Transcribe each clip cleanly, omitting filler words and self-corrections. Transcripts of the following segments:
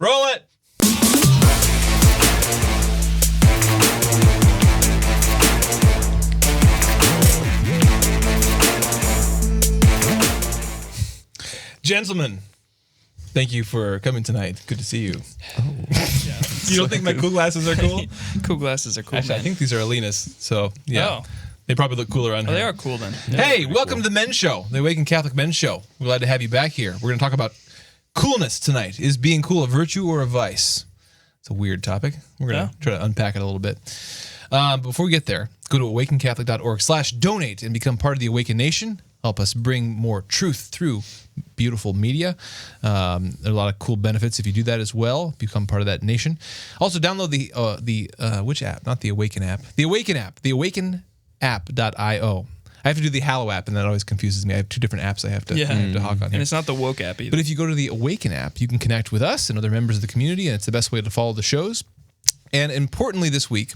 Roll it. Gentlemen, thank you for coming tonight. Good to see you. Oh. You don't think my cool glasses are cool? Cool glasses are cool. Actually, man. I think these are Alina's. So, yeah. Oh. They probably look cooler on her. They are cool then. Hey, welcome to the Men's Show, the Awaken Catholic Men's Show. We're glad to have you back here. We're going to talk about coolness tonight. Is being cool a virtue or a vice? It's a weird topic. We're going to try to unpack it a little bit. Before we get there, go to awakencatholic.org/donate and become part of the Awaken Nation. Help us bring more truth through beautiful media. There are a lot of cool benefits if you do that as well. Become part of that nation. Also, download the which app? Not the Awaken app. The Awaken app. The awakenapp.io. I have to do the Hallow app, and that always confuses me. I have two different apps I have to hawk on here. And it's not the Woke app either. But if you go to the Awaken app, you can connect with us and other members of the community, and it's the best way to follow the shows. And importantly this week,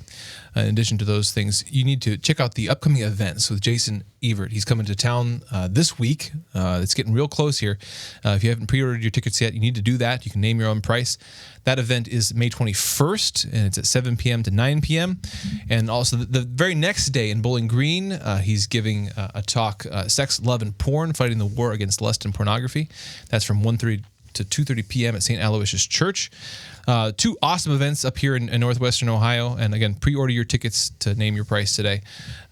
in addition to those things, you need to check out the upcoming events with Jason Evert. He's coming to town this week. It's getting real close here. If you haven't pre-ordered your tickets yet, you need to do that. You can name your own price. That event is May 21st, and it's at 7 p.m. to 9 p.m. And also the very next day in Bowling Green, he's giving a talk, Sex, Love, and Porn, Fighting the War Against Lust and Pornography. That's from 1:30 to 2:30 p.m. at St. Aloysius Church. Two awesome events up here in Northwestern Ohio. And again, pre-order your tickets to name your price today,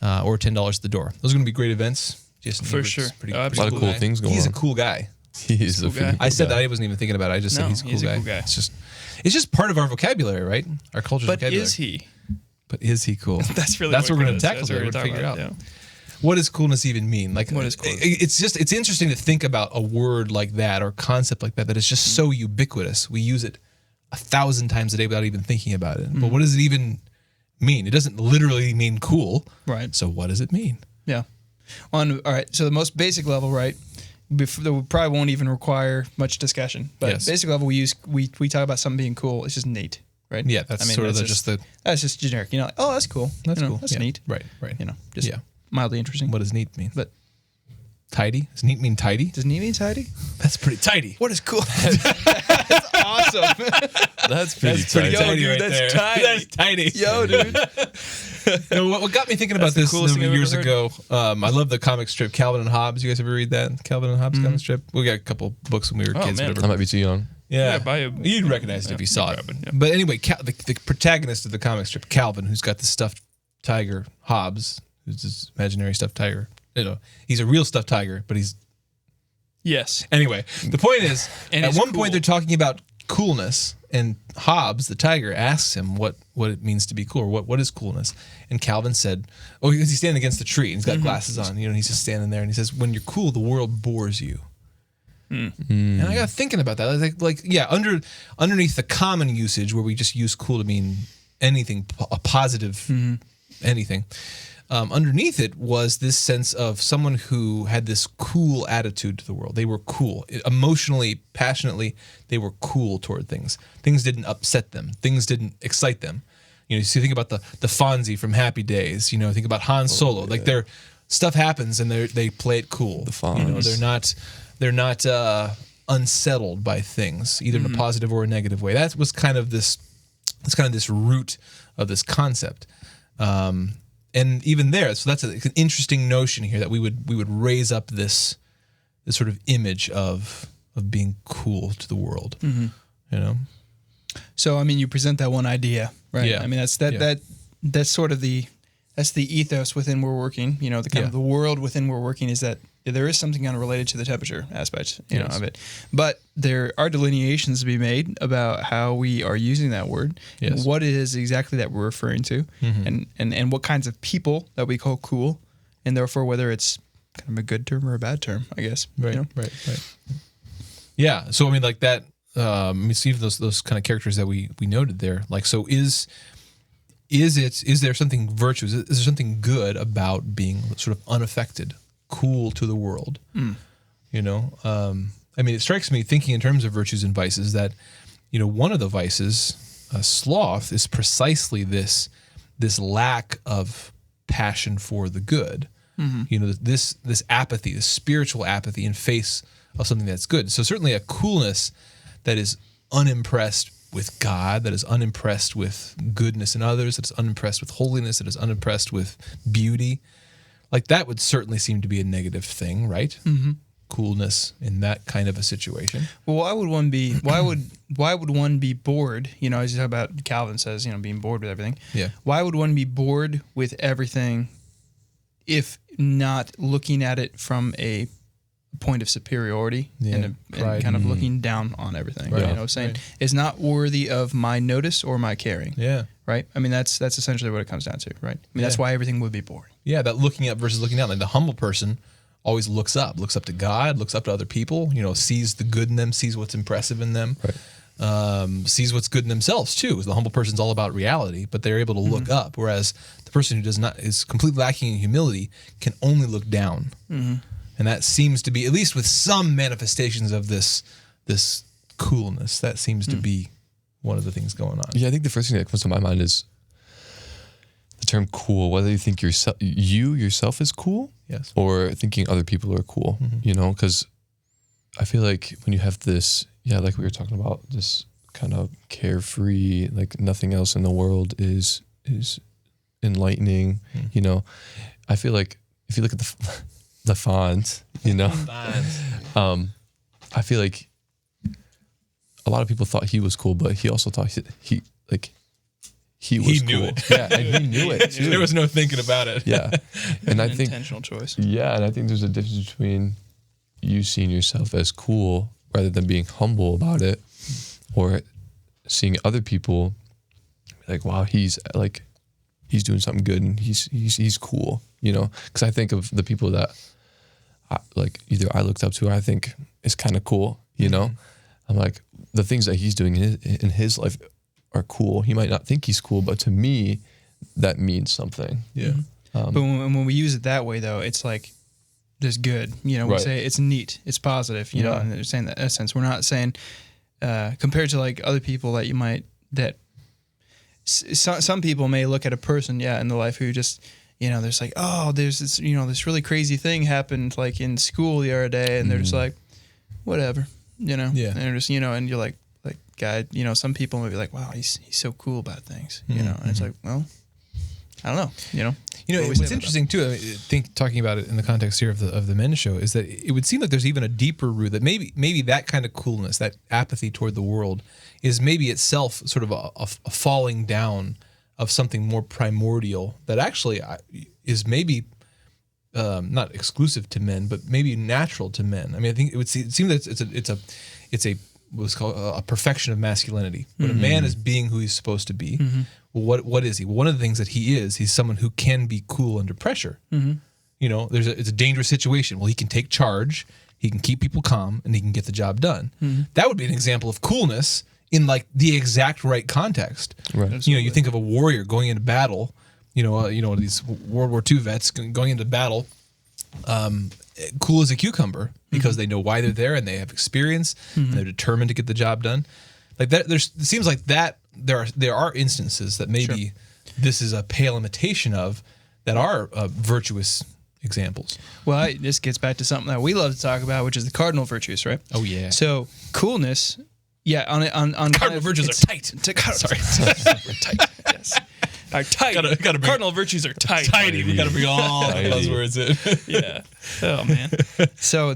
or $10 at the door. Those are going to be great events. Jason For Everett's sure. Pretty, A pretty lot of cool things going on. He's a cool guy. He's a guy. I said that. I wasn't even thinking about it. I just said he's a cool guy. It's just part of our vocabulary, right? Our culture's But vocabulary. is he? But is he cool? That's really what we're going to it is. tackle That's here. what We're we're going to figure out. talking about, What does coolness even mean? Like, What is coolness? It's interesting to think about a word like that or concept like that is just so ubiquitous. We use it 1,000 times a day without even thinking about it. But what does it even mean? It doesn't literally mean cool. Right. So what does it mean? Yeah. All right. So the most basic level, right? That probably won't even require much discussion. But Yes. basic level, we talk about something being cool. It's just neat, right? Yeah, that's that's just generic. You know, like, oh, that's cool. That's You know, cool. That's Yeah. neat. Right. You know, just Yeah. mildly interesting. What does neat mean? But Tidy? Does neat mean tidy? does neat mean tidy? That's pretty tidy. What is cool? That's awesome. That's pretty That's pretty tight. Yo, tidy dude, right that's there. tidy. That's tidy. Yo, dude. You know, what got me thinking about the this coolest thing I've years ever ago, I love the comic strip Calvin and Hobbes. You guys ever read that? Calvin and Hobbes comic strip? We got a couple books when we were kids. man. Whatever. I might be too young. Yeah, buy a- you'd recognize it if you saw it. probably, yeah. But anyway, the protagonist of the comic strip, Calvin, who's got the stuffed tiger, Hobbes, who's this imaginary stuffed tiger. You know, he's a real stuffed tiger, but he's... Yes. Anyway, the point is, And at it's one cool. point they're talking about coolness, and Hobbes, the tiger, asks him what it means to be cool, or what is coolness. And Calvin said, because he's standing against the tree, and he's got glasses on, you know, and he's just standing there, and he says, when you're cool, the world bores you. And I got thinking about that. I was like, yeah, underneath the common usage where we just use cool to mean anything, a positive anything. Underneath it was this sense of someone who had this cool attitude to the world. They were cool. Emotionally, passionately, they were cool toward things. Things didn't upset them. Things didn't excite them. You know, so you think about the Fonzie from Happy Days. You know, think about Han Solo. yeah. Like their stuff happens and they play it cool. The Fonz. You know, they're not unsettled by things, either in a positive or a negative way. That was kind of this root of this concept. And even there, so that's an interesting notion here that we would raise up this sort of image of being cool to the world. You know? So I mean, you present that one idea, right? Yeah. I mean, that's sort of the ethos within we're working. You know, the kind of the world within we're working is that there is something kind of related to the temperature aspect, you know, of it. But there are delineations to be made about how we are using that word, and what it is exactly that we're referring to, and what kinds of people that we call cool, and therefore whether it's kind of a good term or a bad term, I guess. Right, you know? right. Yeah. So I mean, like that. We see those kind of characters that we noted there. Like, so is there something virtuous? Is there something good about being sort of unaffected, cool to the world? You know, I mean, it strikes me thinking in terms of virtues and vices that, you know, one of the vices, sloth, is precisely this lack of passion for the good. You know, this apathy, this spiritual apathy in face of something that's good. So certainly a coolness that is unimpressed with God, that is unimpressed with goodness in others, that is unimpressed with holiness, that is unimpressed with beauty. Like that would certainly seem to be a negative thing, right? Mm-hmm. Coolness in that kind of a situation. Well, why would one be? Why would one be bored? You know, as you talk about, Calvin says, being bored with everything. Yeah. Why would one be bored with everything, if not looking at it from a point of superiority and kind of looking down on everything? Right. You know, saying it's not worthy of my notice or my caring. Yeah. Right. I mean, that's essentially what it comes down to. Right. I mean, that's why everything would be boring. Yeah, that looking up versus looking down. Like the humble person always looks up to God, looks up to other people, sees the good in them, sees what's impressive in them, sees what's good in themselves too. The humble person's all about reality, but they're able to look up, whereas the person who is completely lacking in humility can only look down. Mm-hmm. And that seems to be, at least with some manifestations of this coolness, that seems to be one of the things going on. Yeah, I think the first thing that comes to my mind is the term cool, whether you think you yourself is cool, yes, or thinking other people are cool, because I feel like when you have this, like we were talking about, this kind of carefree, like nothing else in the world is enlightening, I feel like if you look at the font, I feel like a lot of people thought he was cool, but he also thought he was knew cool. it. Yeah, and he knew it too. There was no thinking about it. Yeah. And I think intentional choice. Yeah, and I think there's a difference between you seeing yourself as cool rather than being humble about it, or seeing other people like, wow, he's doing something good and he's cool, because I think of the people that either I looked up to or I think is kind of cool, I'm like, the things that he's doing in his life are cool. He might not think he's cool, but to me, that means something. Yeah. But when we use it that way, though, it's like there's good. We say it's neat, it's positive. And they're saying that in a sense. We're not saying compared to like other people some people may look at a person, in the life who just, there's like, oh, there's this, this really crazy thing happened like in school the other day, and they're just like, whatever, and they're just, and you're like, God, some people may be like, wow, he's so cool about things, and it's like, well, I don't know, what's interesting too, I think talking about it in the context here of the men's show, is that it would seem like there's even a deeper root, that maybe that kind of coolness, that apathy toward the world, is maybe itself sort of a falling down of something more primordial that actually is maybe not exclusive to men, but maybe natural to men. I mean, I think it would seem that it's a what's called a perfection of masculinity. When a man is being who he's supposed to be, well, what is he? Well, one of the things that he's someone who can be cool under pressure. It's a dangerous situation. Well, he can take charge, he can keep people calm, and he can get the job done. That would be an example of coolness in like the exact right context. Right. You think of a warrior going into battle, these World War II vets going into battle, cool as a cucumber, because they know why they're there and they have experience and they're determined to get the job done. Like that, it seems like that there are instances that maybe this is a pale imitation of that are virtuous examples. Well, this gets back to something that we love to talk about, which is the cardinal virtues, right? Oh yeah. So coolness, on cardinal virtues are tight. Sorry, tight. Yes. Are tight. Gotta bring, cardinal virtues are tight. Tighty. We got to bring all the buzzwords in. Yeah. Oh man. So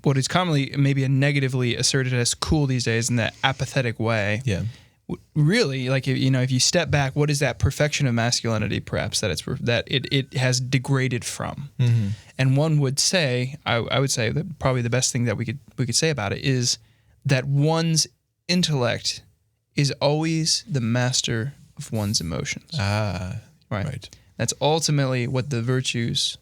what is commonly maybe a negatively asserted as cool these days in that apathetic way. Yeah. Really, like if you step back, what is that perfection of masculinity? Perhaps that it has degraded from. Mm-hmm. And one would say, I would say that probably the best thing that we could say about it is that one's intellect is always the master of one's emotions. Right. That's ultimately what the virtues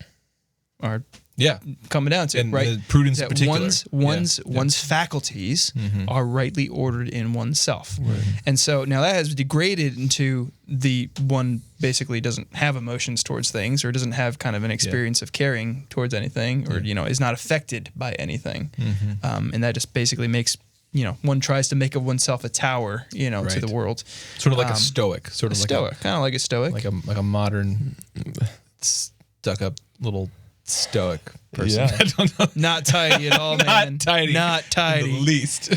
are. Yeah, coming down to, and right? Prudence that in particular. One's faculties are rightly ordered in oneself. Right. And so now that has degraded into the one basically doesn't have emotions towards things, or doesn't have kind of an experience of caring towards anything, or is not affected by anything. And that just basically makes one tries to make of oneself a tower, to the world. Sort of like a stoic, kind of like a stoic, like a modern stuck up little stoic person. Yeah. I don't know. Not tidy at all, man. Not tidy. Not tidy. In the least.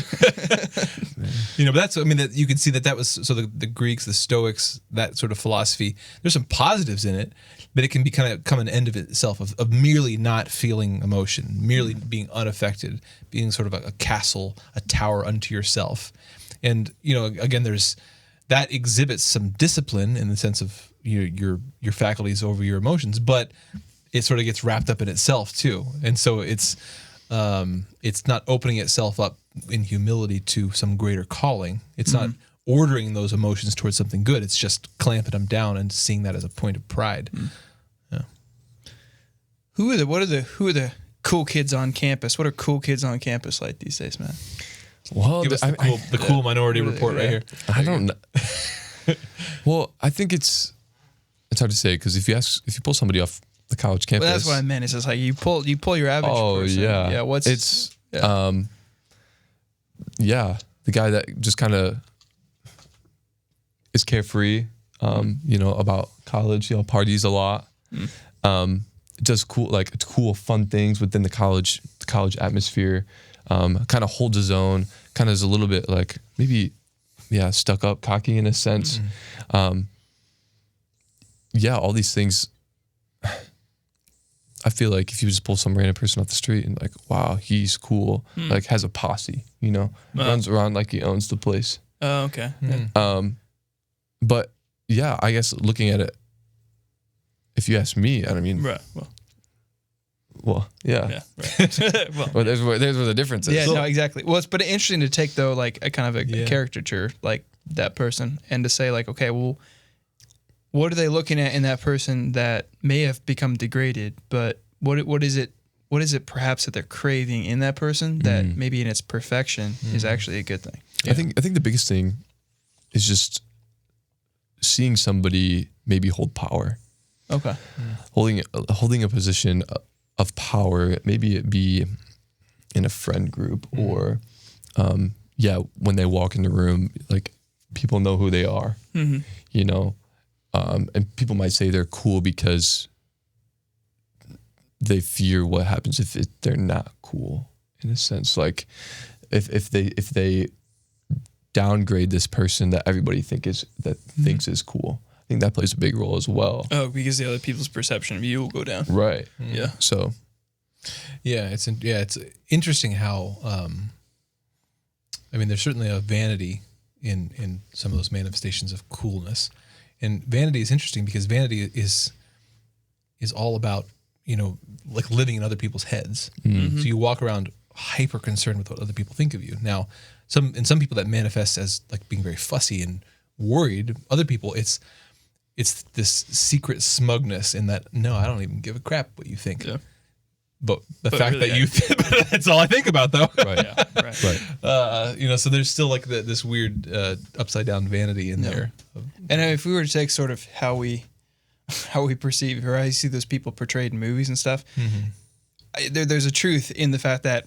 But that's, I mean, that you can see that was, so the Greeks, the Stoics, that sort of philosophy, there's some positives in it, but it can be kind of come an end of itself, of merely not feeling emotion, merely being unaffected, being sort of a castle, a tower unto yourself. And, again, that exhibits some discipline in the sense of your faculties over your emotions, but it sort of gets wrapped up in itself too. And so it's not opening itself up in humility to some greater calling. It's not ordering those emotions towards something good. It's just clamping them down and seeing that as a point of pride. Yeah. Who are the cool kids on campus? What are cool kids on campus like these days, man? Well, Give us the cool minority report right here. I don't know. Well, I think it's hard to say, because if you pull somebody off the college campus, Well, that's what I meant. It's just like you pull your average person. Yeah. Yeah. The guy that just kind of is carefree, about college, parties a lot, does cool fun things within the college atmosphere, kind of holds his own, kind of is a little bit like maybe stuck up, cocky in a sense. All these things. I feel like if you just pull some random person off the street and like, wow, he's cool, like has a posse, runs around like he owns the place. Oh, okay. But I guess looking at it, if you ask me, I mean, Right. well, yeah. Yeah. Right. Well, there's where the difference is. Yeah, no, exactly. Well, it's interesting to take though, like a kind of a caricature like that person, and to say like, okay, well, what are they looking at in that person that may have become degraded, but what is it perhaps that they're craving in that person that maybe in its perfection is actually a good thing? Yeah. I think the biggest thing is just seeing somebody maybe hold power. Okay. Holding a position of power, maybe it be in a friend group or when they walk in the room, like people know who they are. And people might say they're cool because they fear what happens if they're not cool, in a sense. Like if they downgrade this person that everybody thinks is cool, I think that plays a big role as well. Oh, because the other people's perception of you will go down. Right. Yeah. So. It's interesting how there's certainly a vanity in some of those manifestations of coolness. And vanity is interesting because vanity is all about, like living in other people's heads. So you walk around hyper concerned with what other people think of you. Now, some people that manifests as like being very fussy and worried. Other people, it's this secret smugness in that, no, I don't even give a crap what you think. Yeah. But the fact really, that you think, that's all I think about though. Right. Right. So there's still like this weird upside down vanity in there. And if we were to take sort of how we perceive or how you see those people portrayed in movies and stuff, there's a truth in the fact that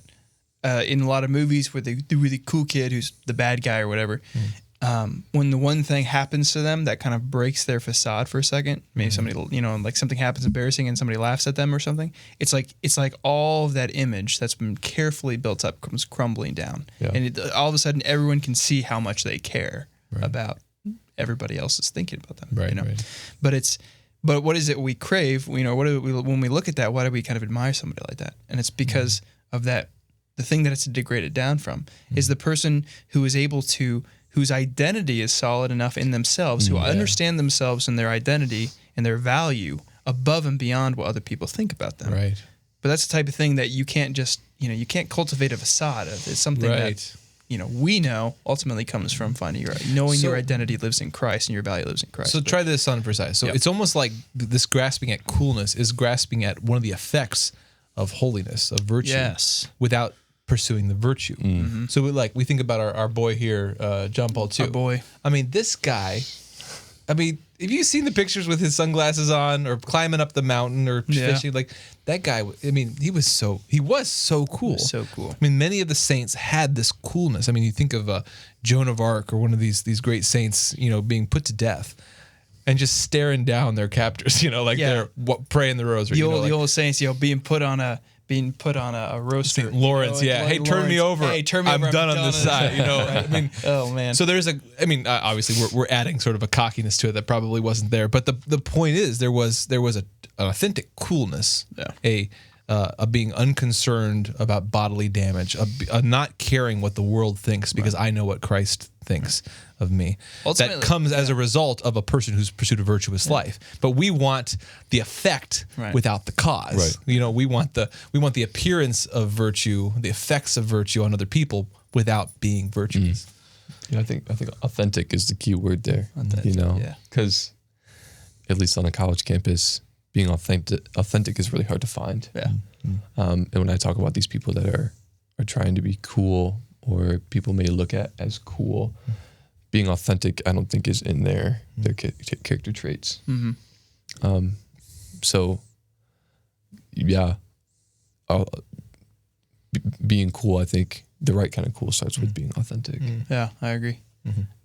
in a lot of movies where the really cool kid who's the bad guy or whatever, when the one thing happens to them that kind of breaks their facade for a second, maybe somebody, like something happens embarrassing and somebody laughs at them or something, it's like all of that image that's been carefully built up comes crumbling down. Yeah. And all of a sudden everyone can see how much they care about everybody else is thinking about them. Right. Right. But what is it we crave? When we look at that, why do we kind of admire somebody like that? And it's because of that, the thing that it's degraded down from is the person who is able to, whose identity is solid enough in themselves, who understand themselves and their identity and their value above and beyond what other people think about them. Right. But that's the type of thing that you can't just, you can't cultivate a facade of. It's something that, we know ultimately comes from finding knowing your identity lives in Christ and your value lives in Christ. So try this on for size. So it's almost like this grasping at coolness is grasping at one of the effects of holiness, of virtue, without pursuing the virtue. So we think about our boy here, John Paul II. Our boy. This guy, have you seen the pictures with his sunglasses on or climbing up the mountain or fishing? Like that guy, he was so cool. So cool. Many of the saints had this coolness. You think of Joan of Arc or one of these great saints, being put to death. and just staring down their captors, like they're praying the rosary. The old saints, being put on a roaster. St. Lawrence, Hey, turn me over. Hey, turn me over. I'm done on this side. I mean, oh man. So there's obviously we're adding sort of a cockiness to it that probably wasn't there, but the point is there was an authentic coolness, a being unconcerned about bodily damage, a not caring what the world thinks because I know what Christ thinks of me. Ultimately, that comes as a result of a person who's pursued a virtuous life. But we want the effect without the cause. Right. We want the appearance of virtue, the effects of virtue on other people without being virtuous. I think authentic is the key word there. Because at least on a college campus, being authentic is really hard to find. Yeah. And when I talk about these people that are trying to be cool, or people may look at as cool, being authentic, I don't think is in their character traits. Being cool, I think the right kind of cool starts with being authentic. Yeah, I agree.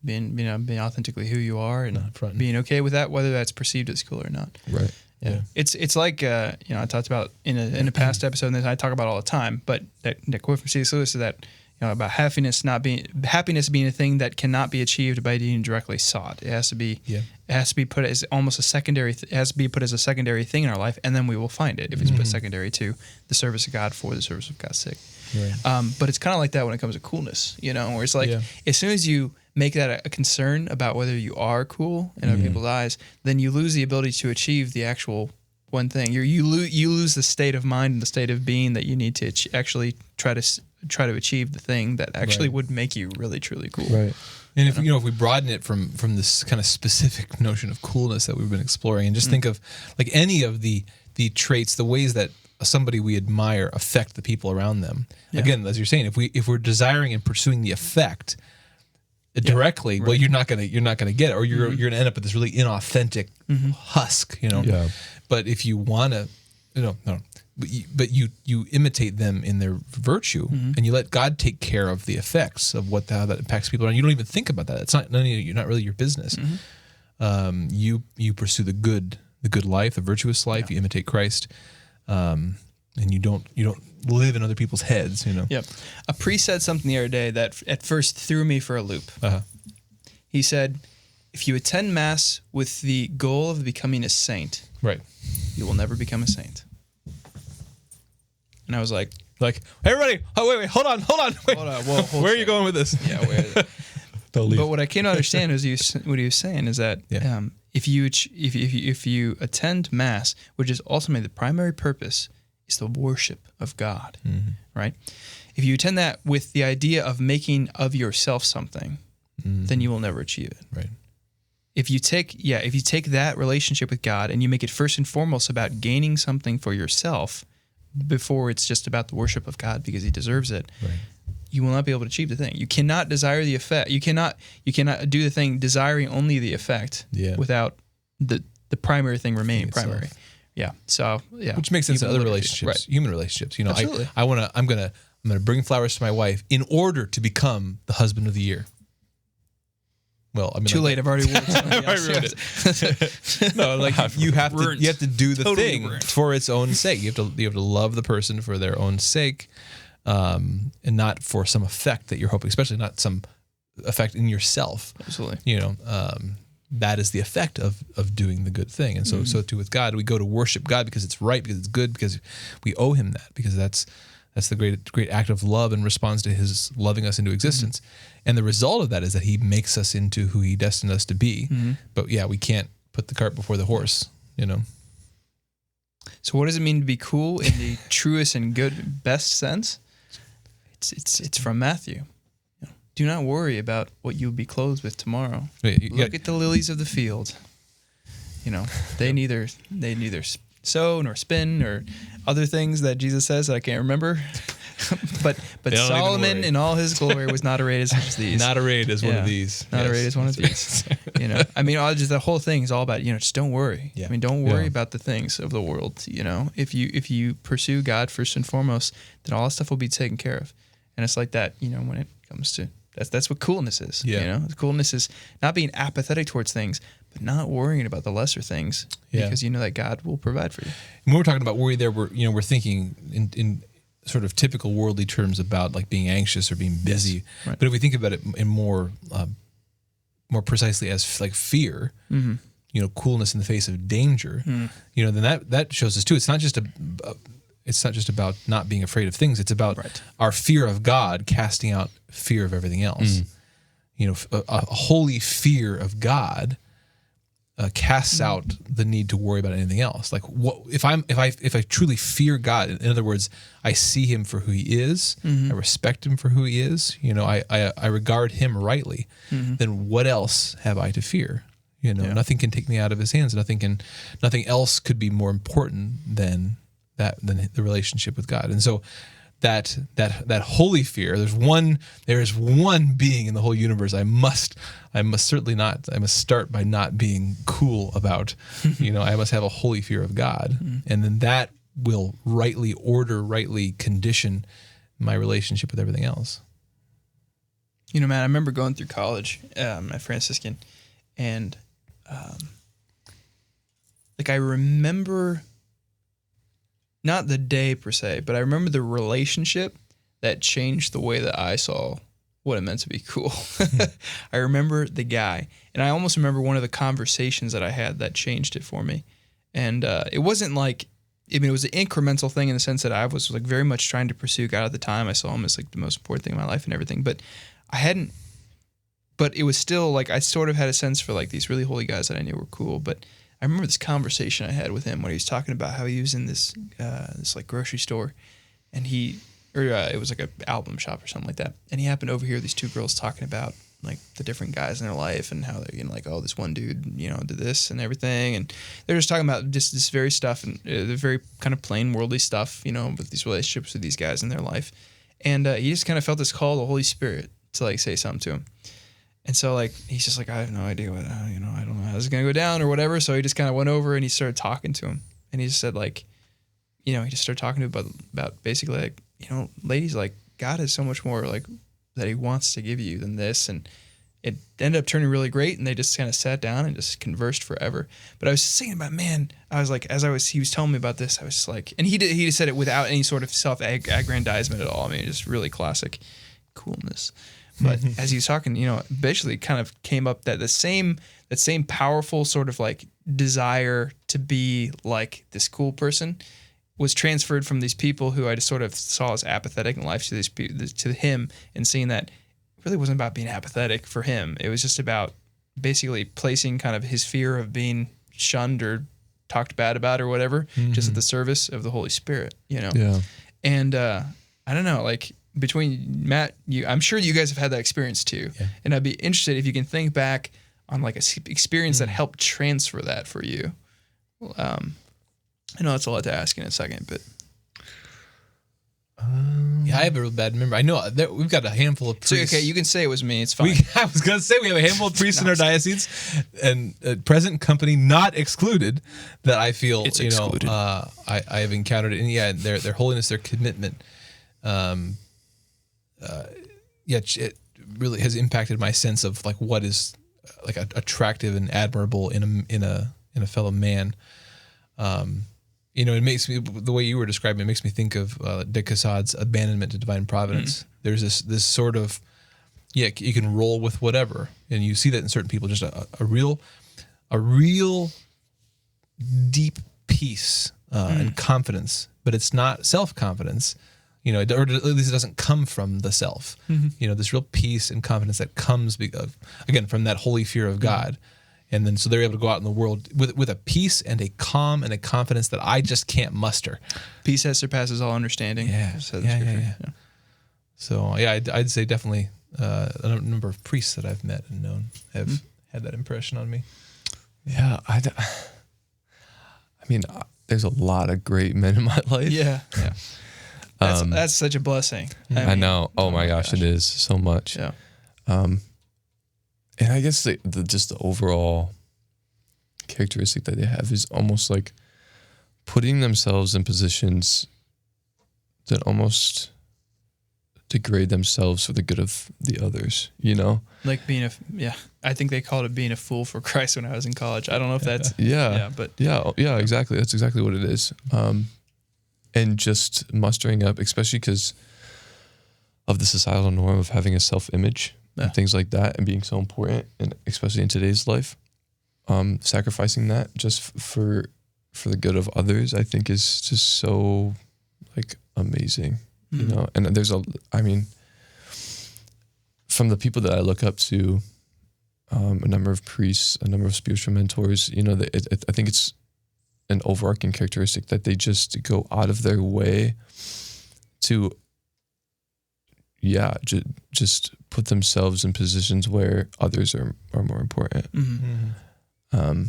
Being authentically who you are and being okay with that, whether that's perceived as cool or not. Right. Yeah. It's like I talked about in a past episode, and I talk about all the time. But that quote from C.S. Lewis is that about happiness being a thing that cannot be achieved by being directly sought. It has to be put as almost a secondary. It has to be put as a secondary thing in our life, and then we will find it if it's put secondary to the service of God for the service of God's sake. Right. But it's kind of like that when it comes to coolness, where it's like as soon as you make that a concern about whether you are cool in other people's eyes, then you lose the ability to achieve the actual one thing. You lose the state of mind and the state of being that you need to actually try to achieve the thing that actually would make you really truly cool. Right. And if we broaden it from this kind of specific notion of coolness that we've been exploring, and just think of like any of the traits, the ways that somebody we admire affect the people around them. Yeah. Again, as you're saying, if we're desiring and pursuing the effect directly, well, you're not gonna get it, or you're gonna end up with this really inauthentic husk, Yeah. But if you wanna, but you imitate them in their virtue, and you let God take care of the effects of how that impacts people around. You don't even think about that. It's not really your business. You pursue the good life, the virtuous life. You imitate Christ, and you don't live in other people's heads. Yep. A priest said something the other day that at first threw me for a loop. He said, "If you attend Mass with the goal of becoming a saint, you will never become a saint." And I was like, hey, everybody, wait, hold on. Where are you going with this? Yeah, but what I came to understand is what he was saying is that if you attend Mass, which is ultimately the primary purpose, is the worship of God, right? If you attend that with the idea of making of yourself something, then you will never achieve it. Right. If you take that relationship with God and you make it first and foremost about gaining something for yourself, before it's just about the worship of God because He deserves it, you will not be able to achieve the thing. You cannot desire the effect. You cannot do the thing desiring only the effect without the primary thing remaining primary. Yeah. So which makes sense in other relationships, human relationships. Absolutely. I'm gonna bring flowers to my wife in order to become the husband of the year. Well, I mean, too late. I've already ruined it. No, you have to do the thing for its own sake. You have to love the person for their own sake, and not for some effect that you're hoping, especially not some effect in yourself. Absolutely. That is the effect of doing the good thing. And so too with God, we go to worship God because it's right, because it's good, because we owe Him that, because that's the great act of love and responds to His loving us into existence. And the result of that is that He makes us into who He destined us to be. But we can't put the cart before the horse, So what does it mean to be cool in the truest and best sense? It's from Matthew. Do not worry about what you'll be clothed with tomorrow. Look at the lilies of the field. They neither sow nor spin or other things that Jesus says that I can't remember. but Solomon in all his glory was not arrayed as such as these. Not arrayed as one of these. Not arrayed as one of these. I mean, just the whole thing is all about, just don't worry. Yeah. I mean, don't worry about the things of the world. If you pursue God first and foremost, then all that stuff will be taken care of. And it's like that, when it comes to that's what coolness is. Yeah. Coolness is not being apathetic towards things, but not worrying about the lesser things because you know that God will provide for you. When we're talking about worry there, we're thinking in sort of typical worldly terms about like being anxious or being busy. Yes. Right. But if we think about it in more precisely as like fear, coolness in the face of danger, then that shows us too. It's not just about not being afraid of things. It's about our fear of God casting out fear of everything else. A holy fear of God casts out the need to worry about anything else. Like, what if I truly fear God? In other words, I see Him for who He is. I respect Him for who He is. I regard Him rightly. Then what else have I to fear? Nothing can take me out of His hands. Nothing else could be more important than the relationship with God. And so that holy fear, there is one being in the whole universe I must start by not being cool about. I must have a holy fear of God. And then that will rightly condition my relationship with everything else. Man, I remember going through college at Franciscan, and I remember not the day per se, but I remember the relationship that changed the way that I saw what it meant to be cool. I remember the guy, and I almost remember one of the conversations that I had that changed it for me. And it wasn't like, it was an incremental thing in the sense that I was like very much trying to pursue God at the time. I saw Him as like the most important thing in my life and everything, but it was still like I sort of had a sense for like these really holy guys that I knew were cool. But I remember this conversation I had with him when he was talking about how he was in this like grocery store, and it was like an album shop or something like that, and he happened to overhear these two girls talking about like the different guys in their life and how they're like, oh, this one dude did this and everything, and they're just talking about just this very stuff and the very kind of plain worldly stuff with these relationships with these guys in their life, and he just kind of felt this call of the Holy Spirit to like say something to him. And so, like, he's just like, I have no idea what, I don't know how this is going to go down or whatever. So he just kind of went over and he started talking to him. And he just said, like, he just started talking to him about basically, like, ladies, like, God has so much more, like, that He wants to give you than this. And it ended up turning really great. And they just kind of sat down and just conversed forever. But I was just thinking about, man, I was like, he was telling me about this, I was just like, and he just said it without any sort of self-aggrandizement at all. Just really classic coolness. But as he was talking, basically kind of came up that that same powerful sort of like desire to be like this cool person was transferred from these people who I just sort of saw as apathetic in life to him, and seeing that it really wasn't about being apathetic for him. It was just about basically placing kind of his fear of being shunned or talked bad about or whatever, just at the service of the Holy Spirit, Yeah. And I don't know, like, between Matt, I'm sure you guys have had that experience too. Yeah. And I'd be interested if you can think back on like a experience that helped transfer that for you. I know that's a lot to ask in a second, but. I have a real bad memory. I know we've got a handful of priests. So, okay, you can say it was me. It's fine. I was going to say we have a handful of priests in our diocese, and present company not excluded, that I feel, it's excluded. I have encountered it. And their holiness, their commitment, it really has impacted my sense of like what is like attractive and admirable in a fellow man. It makes me, the way you were describing it makes me think of de Casade's abandonment to divine providence. There's this sort of you can roll with whatever, and you see that in certain people, just a real deep peace and confidence, but it's not self-confidence. Or at least it doesn't come from the self. This real peace and confidence that comes, again, from that holy fear of God. And then so they're able to go out in the world with a peace and a calm and a confidence that I just can't muster. Peace that surpasses all understanding. Yeah. So, I'd say definitely a number of priests that I've met and known have had that impression on me. Yeah, there's a lot of great men in my life. Yeah. That's such a blessing. I know. Oh my gosh, it is so much. Yeah. And I guess just the overall characteristic that they have is almost like putting themselves in positions that almost degrade themselves for the good of the others, you know? Like I think they called it being a fool for Christ when I was in college. I don't know if that's exactly. That's exactly what it is. And just mustering up, especially because of the societal norm of having a self-image and things like that, and being so important, and especially in today's life, sacrificing that just for the good of others, I think is just so like amazing, you know. And there's from the people that I look up to, a number of priests, a number of spiritual mentors, you know, I think it's an overarching characteristic that they just go out of their way to, just put themselves in positions where others are more important. And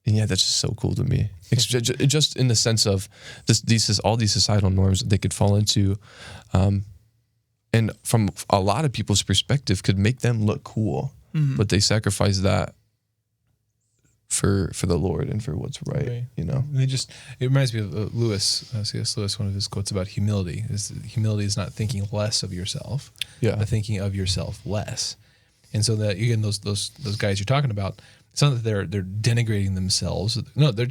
that's just so cool to me. It's just in the sense of all these societal norms that they could fall into, and from a lot of people's perspective could make them look cool, but they sacrifice that for the Lord and for what's right. You know. It reminds me of C.S. Lewis. One of his quotes about humility is that humility is not thinking less of yourself, but thinking of yourself less. And so that again, those guys you're talking about, it's not that they're denigrating themselves. No, they're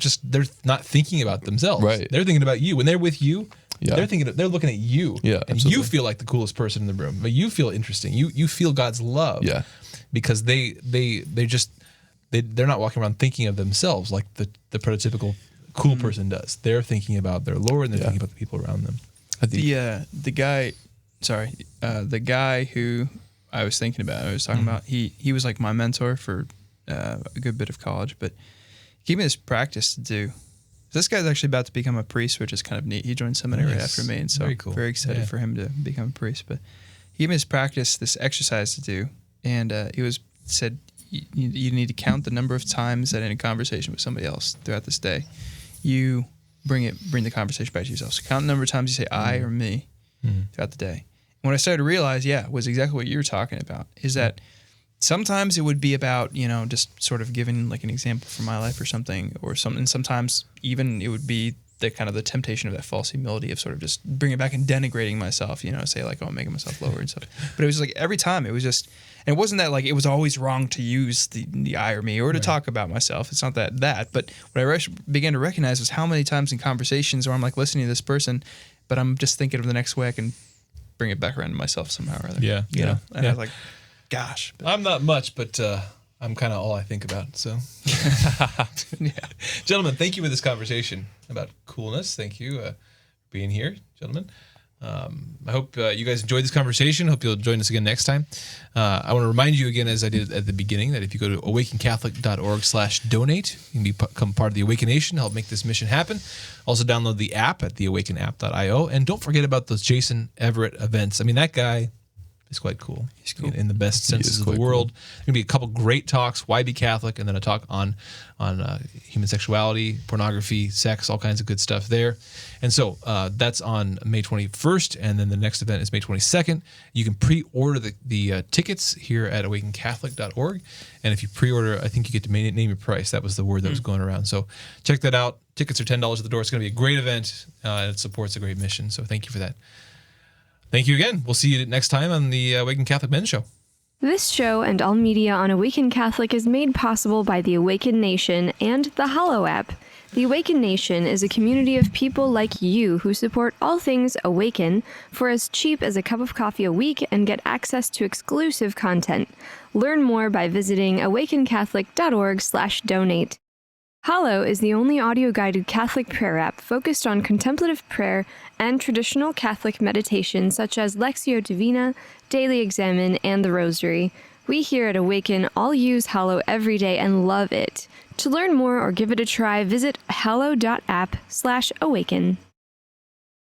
not thinking about themselves. Right. They're thinking about you. When they're with you, they're looking at you. Yeah, and absolutely. you feel like the coolest person in the room. But you feel interesting. You feel God's love. Yeah. Because they're not walking around thinking of themselves like the prototypical cool person does. They're thinking about their Lord, and they're thinking about the people around them. The guy who I was thinking about, I was talking about, he was like my mentor for a good bit of college, but he gave me this practice to do. This guy's actually about to become a priest, which is kind of neat. He joined seminary right after me, and so very cool. Very excited for him to become a priest. But he gave me this practice, this exercise to do, and he said you need to count the number of times that in a conversation with somebody else throughout this day, you bring the conversation back to yourself. So count the number of times you say I or me throughout the day. And what I started to realize, was exactly what you were talking about, is that sometimes it would be about, just sort of giving like an example from my life or something, and sometimes even it would be the kind of the temptation of that false humility of sort of just bringing it back and denigrating myself, say like, I'm making myself lower and stuff. But it was like every time it was just, and it wasn't that like it was always wrong to use the I or me or to talk about myself. It's not that, but what I began to recognize was how many times in conversations where I'm like listening to this person, but I'm just thinking of the next way I can bring it back around to myself somehow or other. And I was like, gosh. But I'm not much, but I'm kind of all I think about. So, Gentlemen, thank you for this conversation about coolness. Thank you for being here, gentlemen. I hope you guys enjoyed this conversation. Hope you'll join us again next time. I want to remind you again, as I did at the beginning, that if you go to awakencatholic.org/donate, you can become part of the Awaken Nation, help make this mission happen. Also download the app at theawakenapp.io. And don't forget about those Jason Everett events. I mean, that guy is quite cool. He's cool in the best senses of the world. Cool. There's going to be a couple great talks, why be Catholic, and then a talk on human sexuality, pornography, sex, all kinds of good stuff there. And so that's on May 21st, and then the next event is May 22nd. You can pre-order the tickets here at awakencatholic.org, and if you pre-order, I think you get to name your price. That was the word that was going around. So check that out. Tickets are $10 at the door. It's going to be a great event, and it supports a great mission, so thank you for that. Thank you again. We'll see you next time on the Awaken Catholic Men's Show. This show and all media on Awaken Catholic is made possible by the Awaken Nation and the Hallow app. The Awaken Nation is a community of people like you who support all things Awaken for as cheap as a cup of coffee a week and get access to exclusive content. Learn more by visiting awakencatholic.org/donate. Hallow is the only audio-guided Catholic prayer app focused on contemplative prayer and traditional Catholic meditation such as Lectio Divina, Daily Examen, and the Rosary. We here at Awaken all use Hallow every day and love it. To learn more or give it a try, visit hallow.app/awaken.